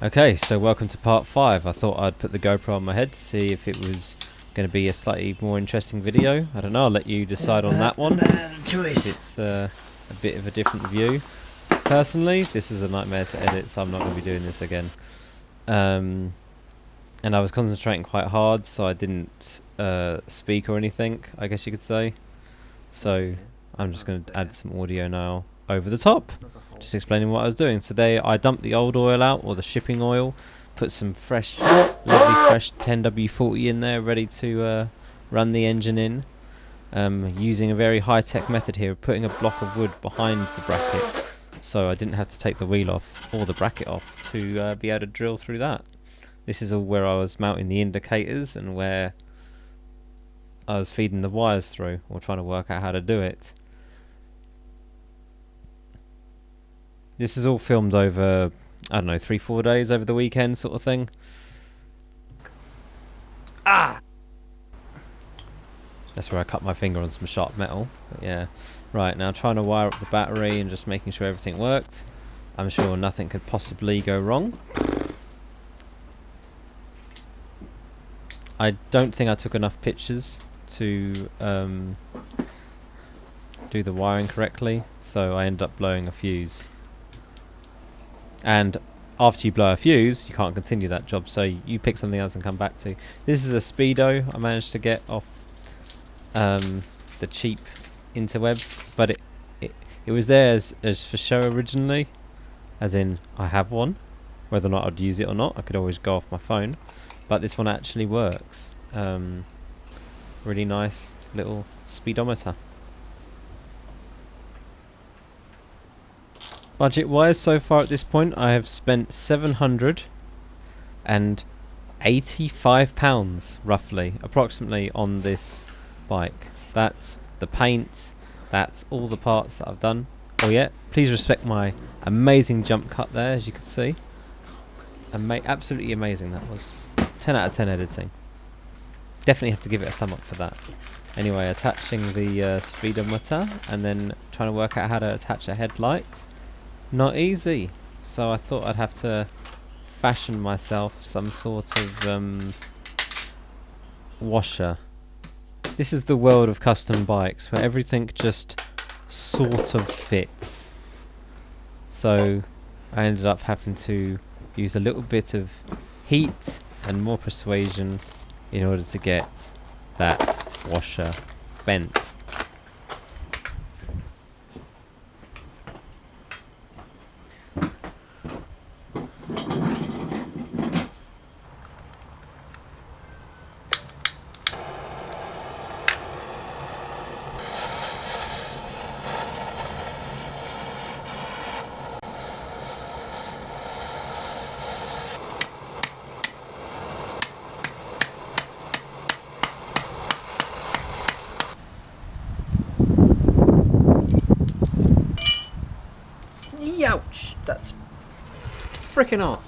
Okay, so welcome to part 5. I thought I'd put the GoPro on my head to see if it was going to be a slightly more interesting video. I don't know, I'll let you decide on that one. It's a bit of a different view. Personally, this is a nightmare to edit, so I'm not going to be doing this again. And I was concentrating quite hard, so I didn't speak or anything, I guess you could say. So I'm just going to add some audio now over the top. Just explaining what I was doing. Today I dumped the old oil out, or the shipping oil, put some fresh, lovely fresh 10W40 in there, ready to run the engine in, using a very high-tech method here of putting a block of wood behind the bracket, so I didn't have to take the wheel off or the bracket off to be able to drill through that. This is all where I was mounting the indicators and where I was feeding the wires through, or trying to work out how to do it. This is all filmed over, I don't know, 3-4 days over the weekend sort of thing. That's where I cut my finger on some sharp metal. But yeah. Right, now trying to wire up the battery and just making sure everything worked. I'm sure nothing could possibly go wrong. I don't think I took enough pictures to do the wiring correctly, so I ended up blowing a fuse. And after you blow a fuse, you can't continue that job, so you pick something else and come back to. This is a speedo I managed to get off the cheap interwebs, but it was there as for show originally, as in I have one. Whether or not I'd use it or not, I could always go off my phone, but this one actually works. Really nice little speedometer. Budget wise, so far at this point I have spent £785 roughly, approximately, on this bike. That's the paint, that's all the parts that I've done. Oh yeah, please respect my amazing jump cut there, as you can see. Absolutely amazing that was. 10 out of 10 editing. Definitely have to give it a thumb up for that. Anyway, attaching the speedometer and then trying to work out how to attach a headlight. Not easy, so I thought I'd have to fashion myself some sort of washer. This is the world of custom bikes, where everything just sort of fits. So I ended up having to use a little bit of heat and more persuasion in order to get that washer bent. Ouch! That's freaking off.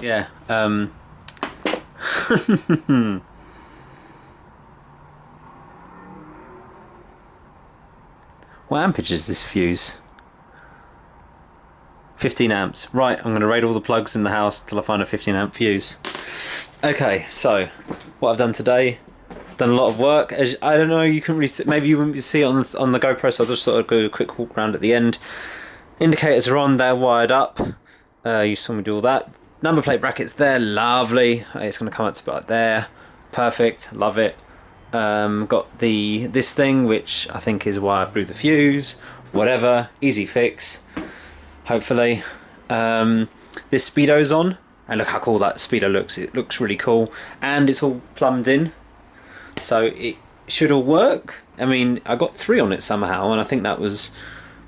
Yeah, what ampage is this fuse? 15 amps. Right, I'm going to raid all the plugs in the house till I find a 15 amp fuse. Okay, so what I've done today, done a lot of work. As I don't know, you can really see, maybe you wouldn't see it on the GoPro, so I'll just sort of go a quick walk around at the end. Indicators are on, they're wired up. You saw me do all that. Number plate brackets there, lovely. It's going to come up to about there. Perfect, love it. Got this thing, which I think is why I blew the fuse. Whatever, easy fix. hopefully. This speedo's on, and look how cool that speedo looks. It looks really cool, and it's all plumbed in, so it should all work. I mean, I got 3 on it somehow, and I think that was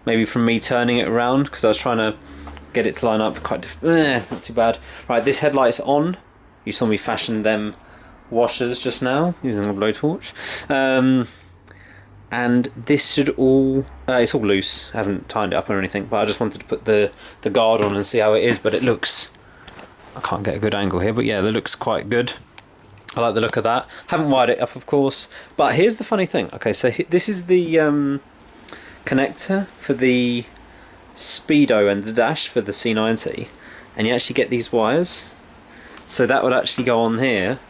maybe from me turning it around, because I was trying to get it to line up quite not too bad. Right, this headlight's on. You saw me fashion them washers just now using a blowtorch. And this should all it's all loose. I haven't tightened it up or anything, but I just wanted to put the guard on and see how it is. But it looks, I can't get a good angle here, but yeah, that looks quite good. I like the look of that. Haven't wired it up, of course, but here's the funny thing. Okay, so this is the connector for the speedo and the dash for the C90, and you actually get these wires, so that would actually go on here.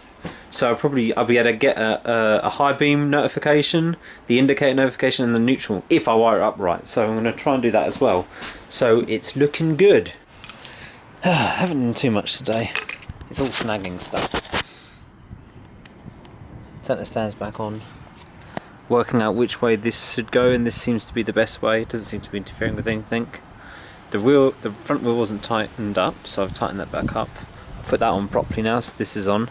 So I'll be able to get a high beam notification, the indicator notification, and the neutral if I wire it up right. So I'm going to try and do that as well. So it's looking good. I haven't done too much today. It's all snagging stuff. Centre stands back on. Working out which way this should go, and this seems to be the best way. It doesn't seem to be interfering with anything. The front wheel wasn't tightened up, so I've tightened that back up. I've put that on properly now, so this is on.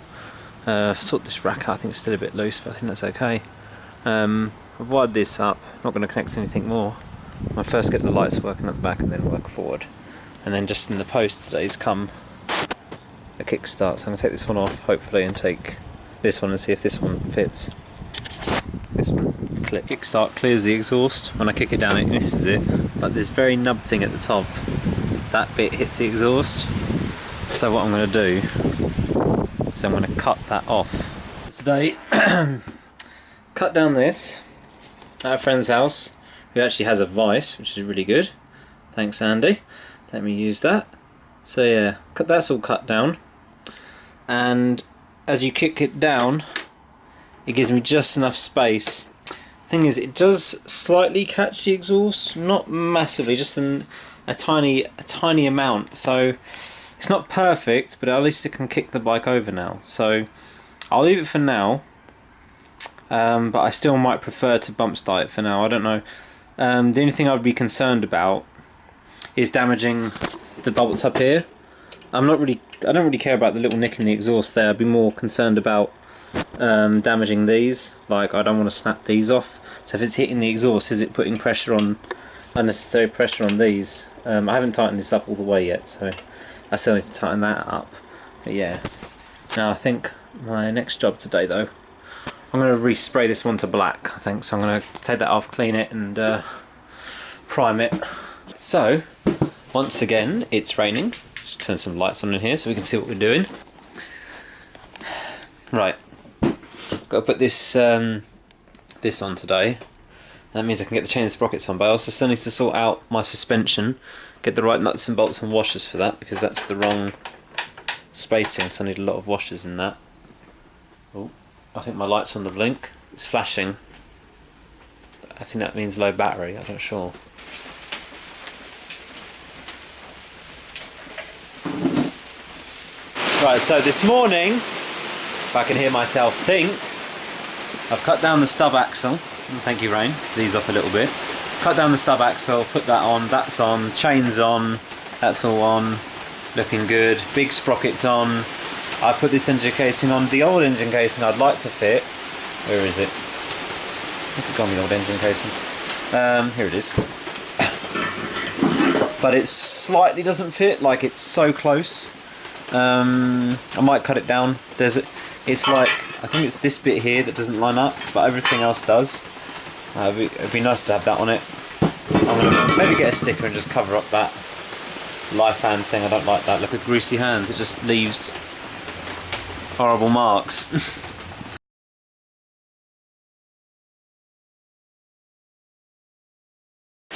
Sort this rack out. I think it's still a bit loose, but I think that's okay. I've wired this up. Not going to connect anything more. I first get the lights working at the back and then work forward. And then just in the post today's come a kickstart. So I'm going to take this one off, hopefully, and take this one and see if this one fits. This one. Kickstart clears the exhaust. When I kick it down, it misses it. But this very nub thing at the top, that bit hits the exhaust. So what I'm going to do, so I'm going to cut that off. Today, cut down this at a friend's house who actually has a vice, which is really good. Thanks, Andy. Let me use that. So yeah, that's all cut down. And as you kick it down, it gives me just enough space. Thing is, it does slightly catch the exhaust, not massively, just a tiny amount. So it's not perfect, but at least it can kick the bike over now. So I'll leave it for now, but I still might prefer to bump start it for now. I don't know. The only thing I would be concerned about is damaging the bolts up here. I don't really care about the little nick in the exhaust there. I'd be more concerned about damaging these. Like, I don't want to snap these off. So if it's hitting the exhaust, is it putting unnecessary pressure on these? I haven't tightened this up all the way yet, so I still need to tighten that up. But yeah. Now I think my next job today, though, I'm going to respray this one to black, I think. So I'm going to take that off, clean it, and prime it. So once again, it's raining. Just turn some lights on in here so we can see what we're doing. Right, got to put this this on today. That means I can get the chain and sprockets on, but I also still need to sort out my suspension, get the right nuts and bolts and washers for that, because that's the wrong spacing, so I need a lot of washers in that. Oh, I think my light's on the blink. It's flashing. I think that means low battery, I'm not sure. Right, so this morning, if I can hear myself think, I've cut down the stub axle. Thank you, Rain. Let's ease off a little bit. Cut down the stub axle, put that on, that's on, chain's on, that's all on, looking good. Big sprocket's on. I put this engine casing on. The old engine casing I'd like to fit. Where is it? Where's it gone, the old engine casing? Here it is. But it slightly doesn't fit, like it's so close. I might cut it down. It's like, I think it's this bit here that doesn't line up, but everything else does. It'd be nice to have that on it. I'm going to maybe get a sticker and just cover up that life hand thing. I don't like that. Look, with greasy hands, it just leaves horrible marks.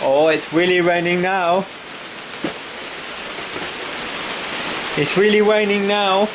Oh, it's really raining now. It's really raining now.